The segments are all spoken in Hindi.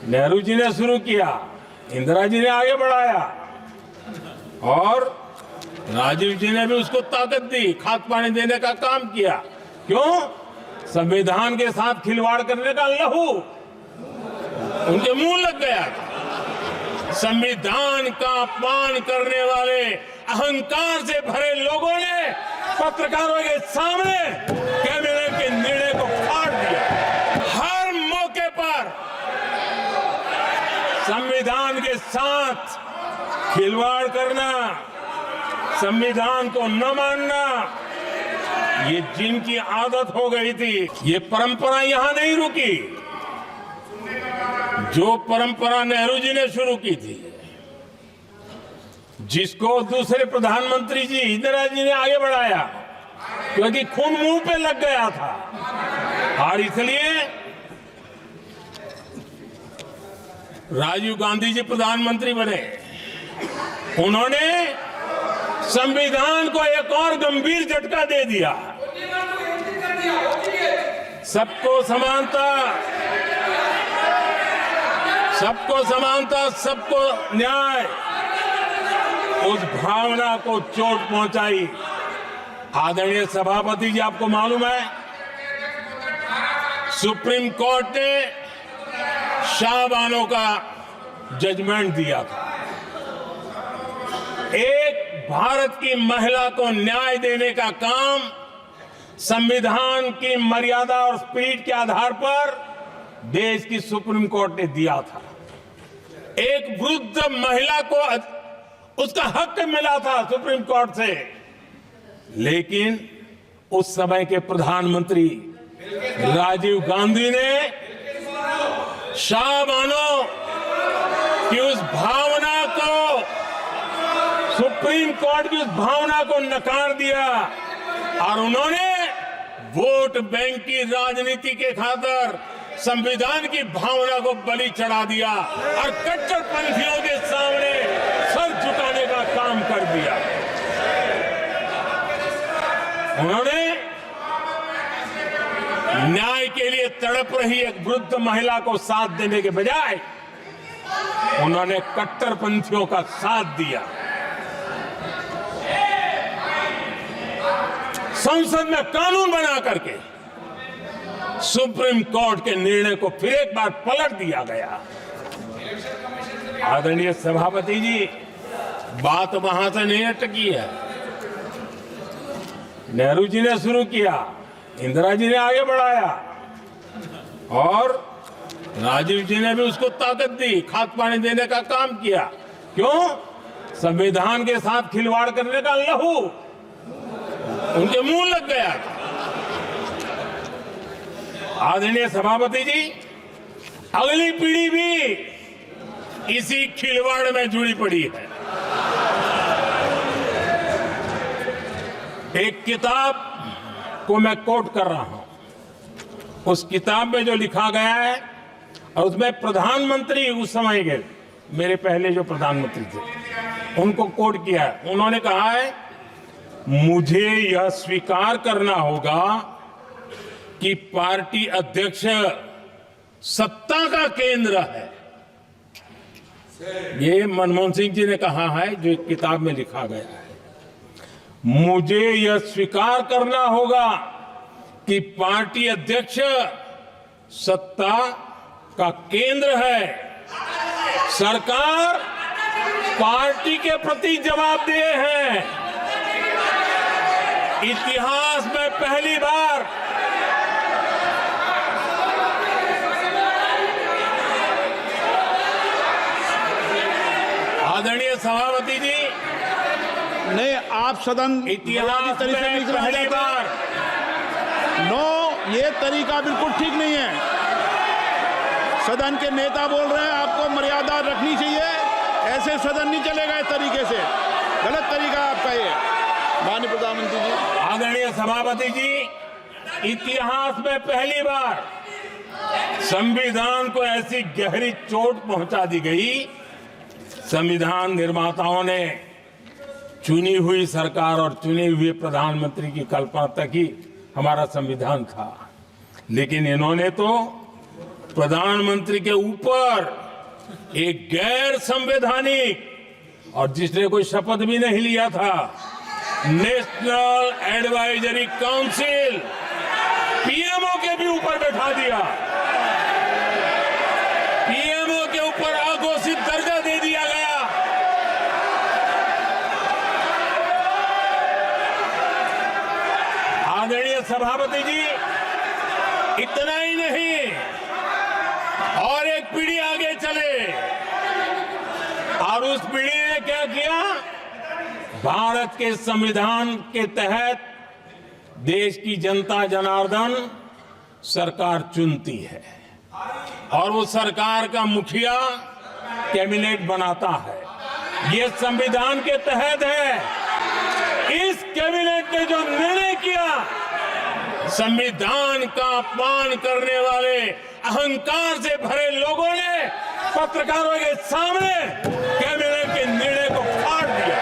नेहरू जी ने शुरू किया, इंदिरा जी ने आगे बढ़ाया और राजीव जी ने भी उसको ताकत दी, खाद पानी देने का काम किया। क्यों? संविधान के साथ खिलवाड़ करने का लहू उनके मुंह लग गया था। संविधान का अपमान करने वाले अहंकार से भरे लोगों ने पत्रकारों के सामने कैबिनेट के निर्णय को फाड़ दिया। हर मौके पर संविधान के साथ खिलवाड़ करना, संविधान को न मानना, ये जिनकी आदत हो गई थी, ये परंपरा यहां नहीं रुकी। जो परंपरा नेहरू जी ने शुरू की थी, जिसको दूसरे प्रधानमंत्री जी इंदिरा जी ने आगे बढ़ाया, क्योंकि खून मुंह पे लग गया था और इसलिए राजीव गांधी जी प्रधानमंत्री बने। उन्होंने संविधान को एक और गंभीर झटका दे दिया। सबको समानता, सबको समानता, सबको न्याय, उस भावना को चोट पहुंचाई। आदरणीय सभापति जी, आपको मालूम है सुप्रीम कोर्ट ने शाहबानो का जजमेंट दिया था। एक भारत की महिला को न्याय देने का काम संविधान की मर्यादा और स्पिरिट के आधार पर देश की सुप्रीम कोर्ट ने दिया था। एक वृद्ध महिला को उसका हक मिला था सुप्रीम कोर्ट से, लेकिन उस समय के प्रधानमंत्री राजीव गांधी ने शाहबानो की उस भावना को, सुप्रीम कोर्ट की उस भावना को नकार दिया और उन्होंने वोट बैंक की राजनीति के खातिर संविधान की भावना को बलि चढ़ा दिया और कट्टरपंथियों के सामने सर झुकाने का काम कर दिया। उन्होंने न्याय के लिए तड़प रही एक वृद्ध महिला को साथ देने के बजाय उन्होंने कट्टरपंथियों का साथ दिया। संसद में कानून बना करके सुप्रीम कोर्ट के निर्णय को फिर एक बार पलट दिया गया। आदरणीय सभापति जी, बात वहां से नहीं अटकी है। नेहरू जी ने शुरू किया, इंदिरा जी ने आगे बढ़ाया और राजीव जी ने भी उसको ताकत दी, खाद पानी देने का काम किया। क्यों? संविधान के साथ खिलवाड़ करने का लहू उनके मुंह लग गया था। आदरणीय सभापति जी, अगली पीढ़ी भी इसी खिलवाड़ में जुड़ी पड़ी है। एक किताब को मैं कोट कर रहा हूं। उस किताब में जो लिखा गया है, और उसमें प्रधानमंत्री उस समय के मेरे पहले जो प्रधानमंत्री थे उनको कोट किया है। उन्होंने कहा है, मुझे यह स्वीकार करना होगा कि पार्टी अध्यक्ष सत्ता का केंद्र है। ये मनमोहन सिंह जी ने कहा है, जो एक किताब में लिखा गया है। मुझे यह स्वीकार करना होगा कि पार्टी अध्यक्ष सत्ता का केंद्र है। सरकार पार्टी के प्रति जवाबदेह है। इतिहास में पहली बार आदरणीय सभापति जी, नहीं, आप सदन इतिहास तरीके से में पहली बार नो, ये तरीका बिल्कुल ठीक नहीं है। सदन के नेता बोल रहे हैं, आपको मर्यादा रखनी चाहिए। ऐसे सदन नहीं चलेगा इस तरीके से, गलत तरीका आपका ये। माननीय प्रधानमंत्री जी, आदरणीय सभापति जी, इतिहास में पहली बार संविधान को ऐसी गहरी चोट पहुंचा दी गई। संविधान निर्माताओं ने चुनी हुई सरकार और चुने हुए प्रधानमंत्री की कल्पना तक ही हमारा संविधान था, लेकिन इन्होंने तो प्रधानमंत्री के ऊपर एक गैर संवैधानिक और जिसने कोई शपथ भी नहीं लिया था नेशनल एडवाइजरी काउंसिल पीएमओ के भी ऊपर बैठा दिया। पीएमओ के ऊपर अघोषित दर्जा दे दिया गया। आदरणीय सभापति जी, इतना ही नहीं, और एक पीढ़ी आगे चले और उस पीढ़ी ने क्या किया? भारत के संविधान के तहत देश की जनता जनार्दन सरकार चुनती है और वो सरकार का मुखिया कैबिनेट बनाता है। ये संविधान के तहत है। इस कैबिनेट ने जो निर्णय किया, संविधान का अपमान करने वाले अहंकार से भरे लोगों ने पत्रकारों के सामने कैबिनेट के निर्णय को फाड़ दिया।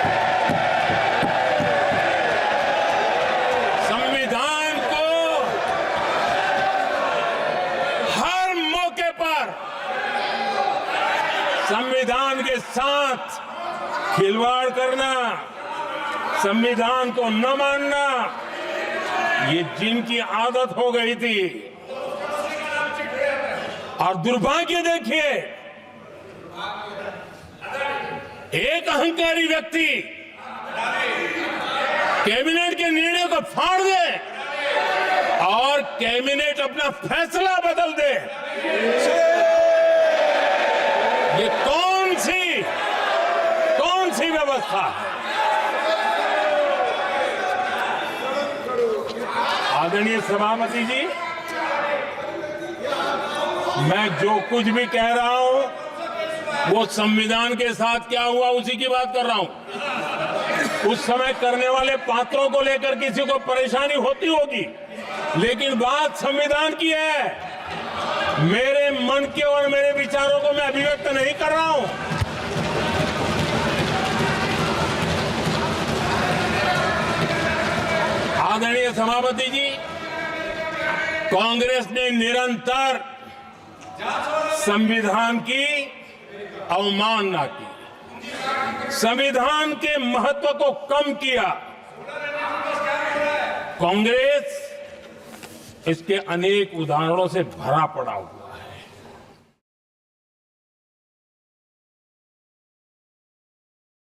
संविधान को हर मौके पर संविधान के साथ खिलवाड़ करना, संविधान को न मानना, ये जिनकी आदत हो गई थी। और दुर्भाग्य देखिए, एक अहंकारी व्यक्ति कैबिनेट के निर्णय को फाड़ दे और कैबिनेट अपना फैसला बदल दे। ये कौन सी व्यवस्था है? आदरणीय सभापति जी, मैं जो कुछ भी कह रहा हूं वो संविधान के साथ क्या हुआ उसी की बात कर रहा हूं। उस समय करने वाले पात्रों को लेकर किसी को परेशानी होती होगी, लेकिन बात संविधान की है। मेरे मन के और मेरे विचारों को मैं अभिव्यक्त नहीं कर रहा हूं। आदरणीय सभापति जी, कांग्रेस ने निरंतर संविधान की अवमानना की, संविधान के महत्व को कम किया। कांग्रेस इसके अनेक उदाहरणों से भरा पड़ा हुआ।